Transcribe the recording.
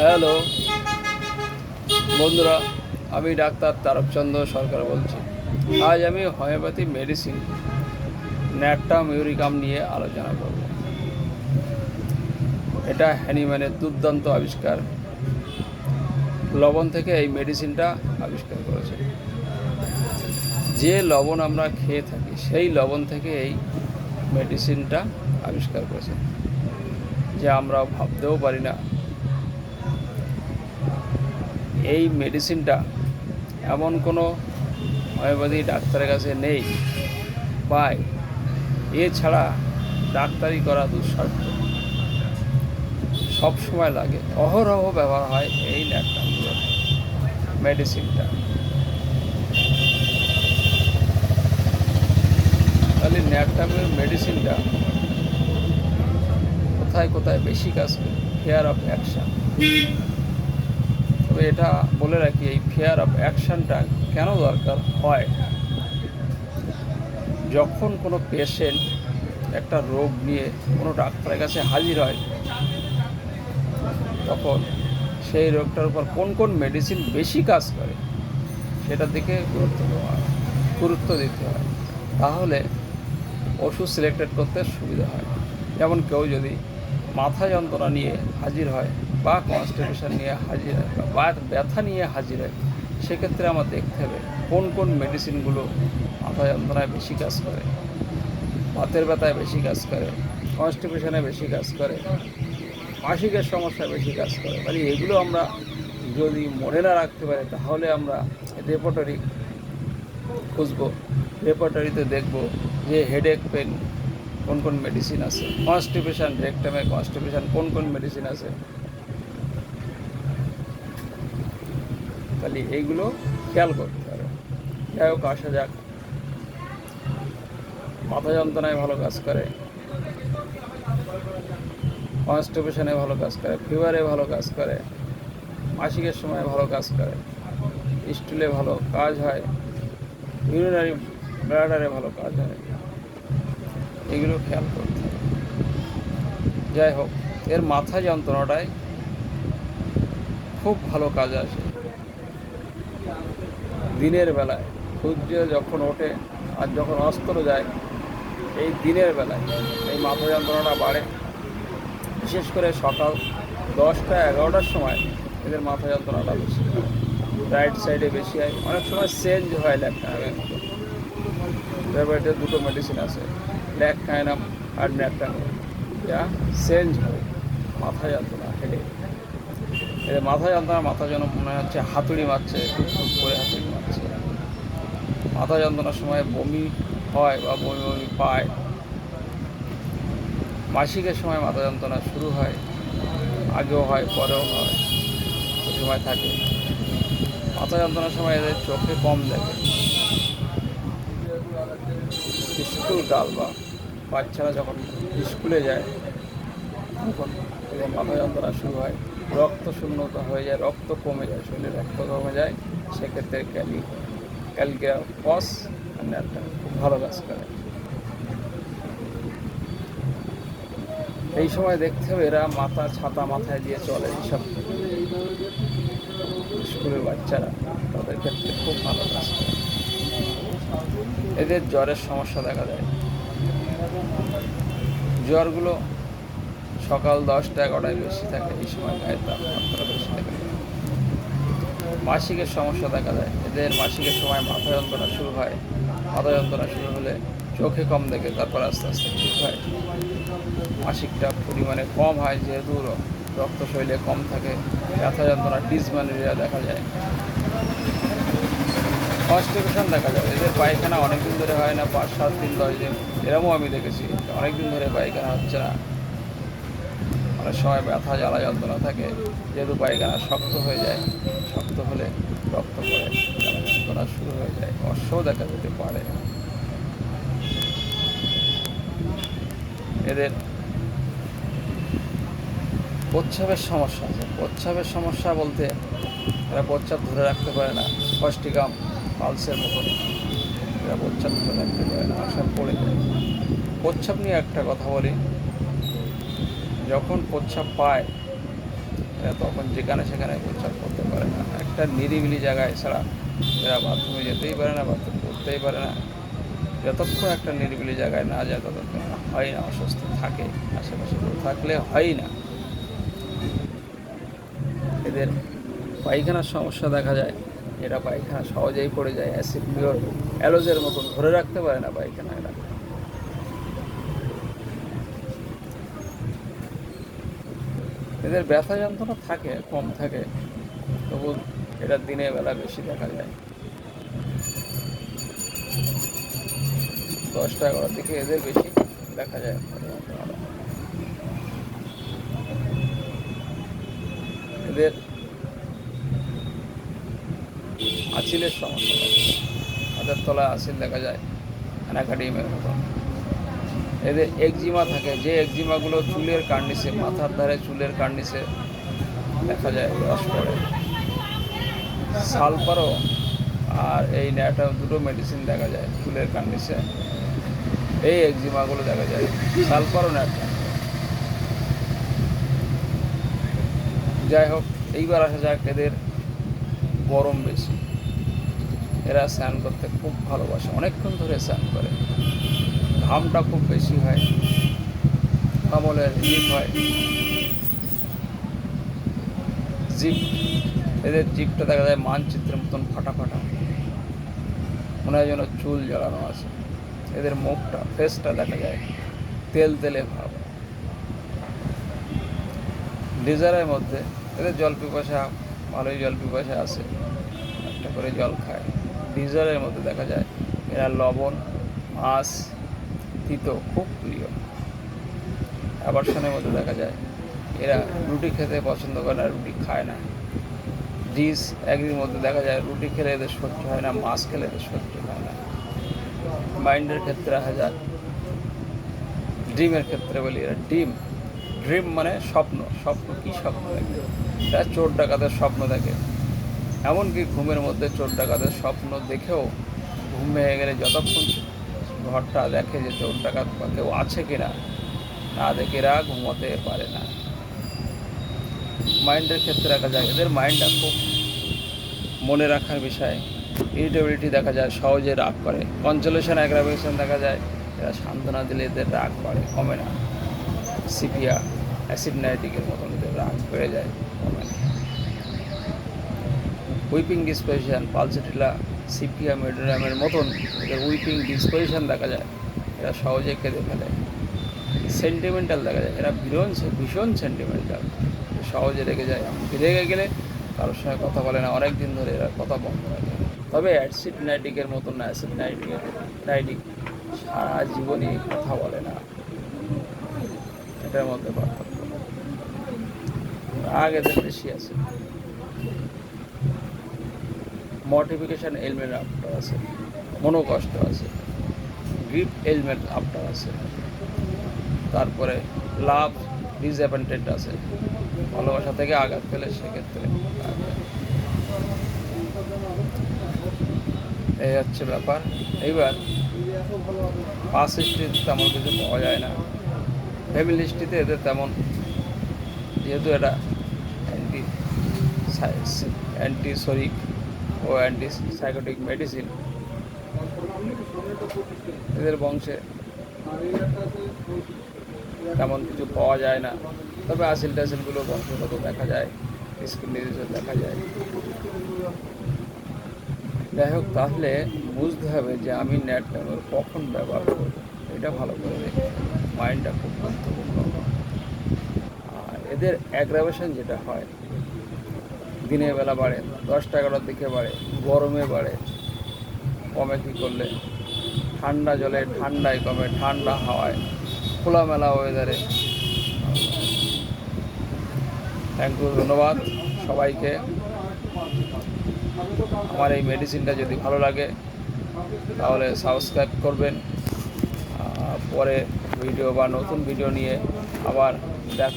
Hello বন্ধুরা, আমি doctor Tarakchandra সরকার বলছি। আজ আমি হোমিওপ্যাথি মেডিসিন ন্যাট্টাম ইউরিকাম নিয়ে আলোচনা করব। এটা হ্যানিম্যানের দুর্দান্ত আবিষ্কার। লবণ থেকে এই মেডিসিনটা আবিষ্কার করেছে। যে লবণ আমরা খেয়ে থাকি সেই লবণ থেকে এই মেডিসিনটা আবিষ্কার করেছে, যে আমরা ভাবতেও পারি না। এই মেডিসিনটা এমন কোনো হোমিওপ্যাথি ডাক্তারের কাছে নেই, পায়। এছাড়া ডাক্তারি করা দুঃসাধ্য, সব সময় লাগে, অহরহ ব্যবহার হয় এই ন্যাট্টাম মেডিসিনটা। তাহলে ন্যাট্টামের মেডিসিনটা কোথায় কোথায় বেশি কাজ করে? Fair of action. তবে এটা বলে রাখি, এই ফেয়ার অফ অ্যাকশানটা কেন দরকার হয়? যখন কোনো পেশেন্ট একটা রোগ নিয়ে কোনো ডাক্তারের কাছে হাজির হয়, তখন সেই রোগটার উপর কোন কোন মেডিসিন বেশি কাজ করে সেটার দিকে গুরুত্ব দিতে হয়। তাহলে ওষুধ সিলেক্টেড করতে সুবিধা হয়। যেমন কেউ যদি মাথা যন্ত্রণা নিয়ে হাজির হয়, বা কনস্টিপেশন নিয়ে হাজির হয়, বা ব্যথা নিয়ে হাজির হয়, সেক্ষেত্রে আমার দেখতে হবে কোন কোন মেডিসিনগুলো মাথা যন্ত্রণায় বেশি কাজ করে, বাতের ব্যথায় বেশি কাজ করে, কনস্টিপেশনে বেশি কাজ করে, মাসিকের সমস্যায় বেশি কাজ করে। মানে এগুলো আমরা যদি মনে না রাখতে পারি, তাহলে আমরা রেপার্টরি খুঁজবো। রেপার্টরিতে দেখব যে হেডেক পেন কোন কোন মেডিসিন আছে, কনস্টিপেশন, রেকটামে কনস্টিপেশন কোন কোন মেডিসিন আছে। তাহলে এইগুলো খেয়াল করতে হবে। যাই হোক, আসা যাক। মাথা যন্ত্রণায় ভালো কাজ করে, কনস্টিপেশনে ভালো কাজ করে, ফিভারে ভালো কাজ করে, মাসিকের সময় ভালো কাজ করে, স্টুলে ভালো কাজ হয়, ইউরিনারি ব্লাডারে ভালো কাজ হয়। এগুলো খেয়াল করতে হবে। যাই হোক, এর মাথা যন্ত্রণাটায় খুব ভালো কাজ আসে দিনের বেলায়। সূর্য যখন ওঠে আর যখন অস্ত যায়, এই দিনের বেলায় এই মাথা যন্ত্রণাটা বাড়ে। বিশেষ করে সকাল 10টা-11টার সময় এদের মাথা যন্ত্রণাটা বেশি হয়, রাইট সাইডে বেশি হয়। অনেক সময় চেঞ্জ হয় ল্যাকটাইনামের মতো। ডায়াবেটিসের দুটো মেডিসিন আছে, ল্যাকটাইনাম আর ন্যাট্টাম, যা চেঞ্জ হয় মাথা যন্ত্রণা, হেডে। এদের মাথা যন্ত্রণা, মাথা যেন মনে হচ্ছে হাতুড়ি মারছে, টুকটুক করে হাতুড়ি মারছে। মাথা যন্ত্রণার সময় বমি হয় বা বমি বমি পায়। মাসিকের সময় মাথা যন্ত্রণা শুরু হয়, আগেও হয়, পরেও হয়, ওই সময় থাকে। মাথা যন্ত্রণার সময় এদের চোখে কম দেখে। স্কুল কাল বা বাচ্চারা যখন স্কুলে যায়, তখন এদের মাথা যন্ত্রণা শুরু হয়, রক্ত শূন্যতা হয়ে যায়, রক্ত কমে যায়, শরীরে রক্ত কমে যায়। সেক্ষেত্রে ক্যালগ্রাফস আর ন্যাট্টাম খুব ভালো কাজ করে। এই সময় দেখতে হবে এরা ছাতা মাথায় দিয়ে চলে, এইসব স্কুলের বাচ্চারা, তাদের ক্ষেত্রে খুব ভালো কাজ করে। এদের জ্বরের সমস্যা দেখা যায়। জ্বরগুলো সকাল 10টা-11টায় বেশি থাকে, এই সময় গায়ের তাপমাত্রা বেশি থাকে। মাসিকের সমস্যা দেখা যায় এদের। মাসিকের সময় মাথা যন্ত্রণা শুরু হয়। মাথা যন্ত্রণা শুরু হলে চোখে কম দেখে, তারপর আস্তে আস্তে ঠিক হয়। মাসিকটা পরিমাণে কম হয়, যেহেতু রক্ত শরীরে কম থাকে। ব্যথা যন্ত্রণা, ডিসম্যালেরিয়া দেখা যায়। কনস্টিপেশন দেখা যায় এদের। পায়খানা অনেকদিন ধরে হয় না, 5-7 দিন 10 দিন, এরকমও আমি দেখেছি। অনেকদিন ধরে পায়খানা হচ্ছে না। অনেক সময় ব্যথা, জ্বালা, যন্ত্রণা থাকে, যেহেতু পায়খানা শক্ত হয়ে যায়। শক্ত হলে রক্ত পড়ে, জ্বালা যন্ত্রণা শুরু হয়ে যায়, অশ্বও দেখা যেতে পারে। এদের প্রস্রাবের সমস্যা আছে। প্রস্রাবের সমস্যা বলতে এরা প্রস্রাব ধরে রাখতে পারে না, স্পষ্টিকাম পালসের মতন এরা প্রস্রাব ধরে রাখতে পারে না, সব পড়ে যায়। প্রস্রাব নিয়ে একটা কথা বলি, যখন প্রস্রাব পায় এরা তখন যেখানে সেখানে প্রচার করতে পারে না। একটা নিরিবিলি জায়গায় ছাড়া এরা বাথরুমে যেতেই পারে না, বাথরুম করতেই পারে না। যতক্ষণ একটা নিরিবিলি জায়গায় না যায় ততক্ষণ হয় না, অসুস্থ থাকে। আশেপাশে কেউ থাকলে হয় না। এদের পায়খানার সমস্যা দেখা যায়, যেটা পায়খানা সহজেই পড়ে যায়, অ্যাসিড পিওর অ্যালোজের মতন ধরে রাখতে পারে না পায়খানা এরা। এদের ব্যথা যন্ত্রণা থাকে, কম থাকে, তবু এটা দিনের বেলা বেশি দেখা যায়। 10টা-11টার দিকে এদের বেশি দেখা যায়। এদের আঁচিলের সমস্যা থাকে, হাতের তলায় আঁচিল দেখা যায় অ্যানাকাডিমের মতন। এদের একজিমা থাকে, যে একজিমাগুলো চুলের কার্নিসে, মাথার ধারে চুলের কার্নিসে দেখা যায় রস পড়ে। সালফারও আর এই ন্যাটা দুটো মেডিসিন দেখা যায় চুলের কার্নিসে, এই একজিমাগুলো দেখা যায় সালফারও ন্যাটা। যাই হোক, এইবার আসা যাক এদের গরম বেশি। এরা স্নান করতে খুব ভালোবাসে, অনেকক্ষণ ধরে স্নান করে। ঘামটা খুব বেশি হয়, আমলের রিলিফ হয়। জিভ, এদের জিভটা দেখা যায় মানচিত্রের মতন ফাটা ফাটা, মনে হয় যেন চুল জ্বালানো আছে। এদের মুখটা, ফেসটা দেখা যায় তেল তেলে ভাব। ডিজারের মধ্যে এদের জল পিপাসা, ভালোই জল পিপাসা আছে, একটা করে জল খায়। ডিজারের মধ্যে দেখা যায় এরা লবণ, মাছ, তিতো খুব প্রিয়। অ্যাবারশনের মধ্যে দেখা যায় এরা রুটি খেতে পছন্দ করে না, রুটি খায় না। ডিস এগ্রির মধ্যে দেখা যায় রুটি খেলে এদের সহ্য হয় না, মাছ খেলে এদের সহ্য হয় না। মাইন্ডের ক্ষেত্রে আসা যায়, ড্রিমের ক্ষেত্রে বলি এরা ড্রিম মানে স্বপ্ন। স্বপ্ন কী স্বপ্ন দেখে? এরা চোর ডাকাতের স্বপ্ন দেখে। এমনকি ঘুমের মধ্যে চোর ডাকাতের স্বপ্ন দেখেও ঘুম ভেঙে গেলে যতক্ষণ ঘরটা দেখে যে চোর ডাকাত বা কেউ আছে কিনা না দেখে এরা ঘুমোতে পারে না। মাইন্ডের ক্ষেত্রে দেখা যায় এদের মাইন্ডটা খুব মনে রাখার বিষয়। ইরিটেবিলিটি দেখা যায়, সহজে রাগ করে। কনসোলেশন অ্যাগ্রাভেশন দেখা যায়, এরা সান্ত্বনা দিলে এদের রাগ বাড়ে, কমে না। সিপিয়া, অ্যাসিড নাইট্রিকের মতন এদের রাগ বেড়ে যায়, কমে না। উইপিং ডিসপোজিশন, পালসেটিলা, সিপিয়া, মেডোরামের মতন এদের উইপিং ডিসপোজিশন দেখা যায়, এরা সহজে কেঁদে ফেলে। সেন্টিমেন্টাল দেখা যায়, এরা ভীষণ সেন্টিমেন্টাল, সহজে রেগে যায়। রেগে গেলে কারোর সঙ্গে কথা বলে না, অনেক দিন ধরে এরা কথা বন্ধ রাখে। তবে অ্যাসিড নাইট্রিকের মতন না, অ্যাসিড নাইট্রিক সারা জীবনই কথা বলে না, এটার মধ্যে পার্থক্য। রাগ এদের বেশি আছে। মর্টিফিকেশন এলমেন্ট আফটার আছে, মনোকষ্ট আছে, গ্রিপ এলমেন্ট আফটার আছে, তারপরে লাভ ডিসঅ্যাপয়েন্টেড আছে, ভালোবাসা থেকে আঘাত পেলে সেক্ষেত্রে। এই হচ্ছে ব্যাপার। এইবার পাস্ট হিস্ট্রিতে তেমন কিছু পাওয়া যায় না। ফ্যামিলি হিস্ট্রিতে এদের তেমন, যেহেতু এটা অ্যান্টিসোরিক ও অ্যান্টিসাইকোটিক মেডিসিন, এদের বংশে তেমন কিছু পাওয়া যায় না। তবে আসিল টাসিলগুলো বংশগত দেখা যায়, স্কিন ডিজিজও দেখা যায়। যাই হোক, তাহলে বুঝতে হবে যে আমি নেট কখন ব্যবহার করব, এটা ভালো করে দেখতে, মাইন্ডটা খুব গুরুত্বপূর্ণ। আর এদের অ্যাগ্রাভেশন যেটা হয়, দিনের বেলা বাড়ে, 10টা-11টার দিকে বাড়ে, গরমে বাড়ে। কমে কী করলে? ঠান্ডা জলে ঠান্ডায় কমে, ঠান্ডা হাওয়ায়, খোলামেলা ওয়েদারে। থ্যাংক ইউ, ধন্যবাদ সবাইকে। আমার এই মেডিসিনটা যদি ভালো লাগে তাহলে সাবস্ক্রাইব করবেন। পরে ভিডিও বা নতুন ভিডিও নিয়ে আবার দেখা